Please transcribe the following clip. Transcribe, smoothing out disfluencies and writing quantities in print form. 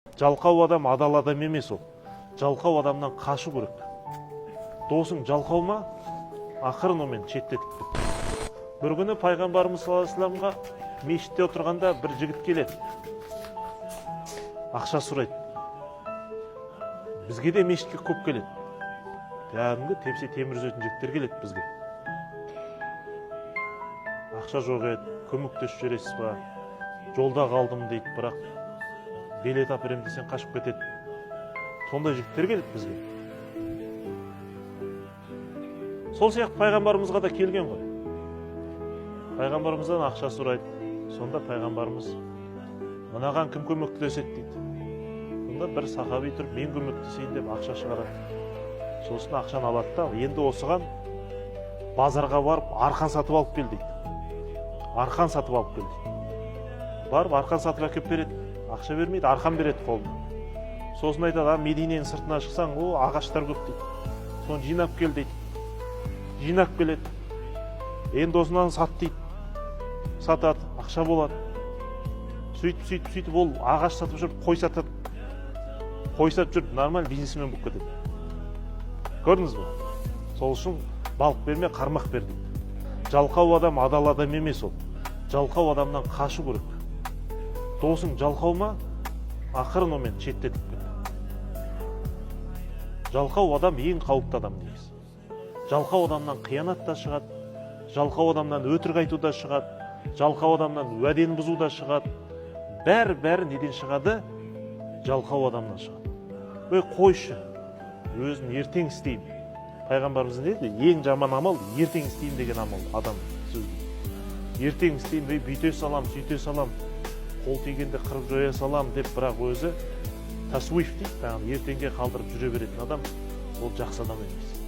Жалқау адам адал адам емес ол. Жалқау адамнан қашу керек. Досың жалқау ма? Ақырын омен шеттетіп кет. Бір күні пайғамбарымыз саллаллаху алейхи вассаламға мешітте отырғанда бір жігіт келеді. Ақша сұрайды. Бізге де мешітке көп келеді. Кәдімгі тепсе темір үзетін жігіттер келеді бізге. Ақша жоқ еді, көмектесіп жібересіз ба? Жолда қалдым дейді, бірақ билет әперем десең қашып кетеді. Сондай жігіттер келеді бізге. Сол сияқты пайғамбарымызға да келген ғой. Пайғамбарымыздан ақша сұрайды. Сонда пайғамбарымыз мынаған кім көмектеседі дейді. Сонда бір сахаби тұрып, мен көмектесейін деп ақша шығарады. Сосын ақшаны алады да, енді осыған базарға барып арқан сатып алып кел дейді. Арқан сатып алып кел дейді. Барып арқан сатып әкеп береді. Ақша бермейді, арқан береді қолына. Сосын айтады, Мединенің сыртына шықсаң, о ағаштар көп дейді. Соны жинап кел дейді. Жинап келеді. Енді осынан сат дейді. Сатады, ақша болады. Сөйтіп ол ағаш сатып жүріп, қой сатады. Қой сатып жүріп, нормаль бизнесмен болып кетеді. Көрдіңіз бе? Сол үшін балық берме, қармақ бер дейді. Жалқау адам адал адам емес ол. Жалқау адамнан қашу керек. Досың жалқау ма? Ақырын омен шеттетіп кет. Жалқау адам ең қауіпті адам дейміз. Жалқау адамнан қиянат та шығады. Жалқау адамнан өтірік айту да шығады. Жалқау адамнан уәдені бұзу да шығады. Бәрі неден шығады? Жалқау адамнан шығады. Ой, қойшы, өзін ертең істеймін. Пайғамбарымыз не деді? Ең жаман амал ертең істеймін деген амал адам сөзі. Ертең істеймін, бүйте салам, сүйте салам, қол тигенде қырып жоя салам деп, бірақ өзі тасуиф дейді, ертеңге қалдырып жүре беретін адам, ол жақсы адам емес.